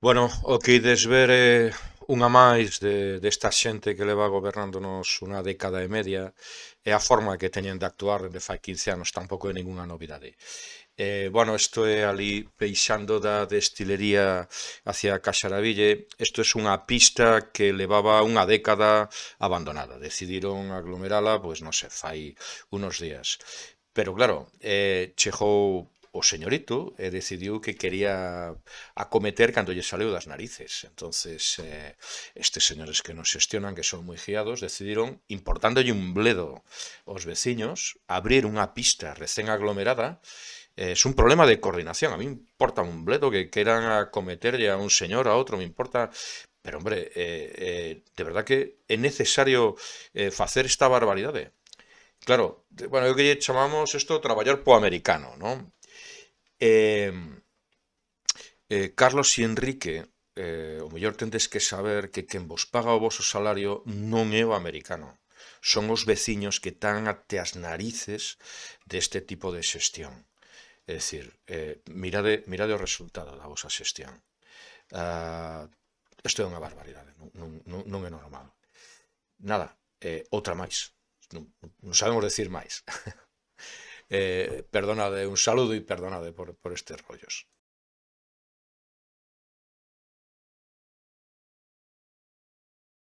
Bueno, o que ides ver é unha máis desta xente que leva gobernándonos unha década e media e a forma que teñen de actuar dende fai 15 anos tampouco é ningunha novidade. Bueno, isto é ali peixando da destilería hacia Caxaraville. Isto é unha pista que levaba unha década abandonada. Decidiron aglomerala, pois non sei, fai unos días. Pero claro, chegou o señorito e decidiu que quería acometer cando lle saleu das narices. Entonces, estes señores que nos xestionan, que son moi guiados, decidiron, importándolle un bledo aos veciños, abrir unha pista recén aglomerada. Es un problema de coordinación. A mí me importa un bledo que quieran acometerlle a un señor, a outro, me importa. Pero, hombre, de verdad que é necesario facer esta barbaridade. Claro, bueno, eu que lle chamamos isto traballar po americano, non? Eh, Carlos e Enrique, o mellor tendes que saber que quen vos paga o voso salario non é o americano. Son os veciños que están até as narices deste tipo de xestión. É dicir, mirade o resultado da vosa xestión. Ah, isto é unha barbaridade, non é normal. Nada, outra máis. Non sabemos decir máis. Perdonade, un saludo e perdonade por estes rollos.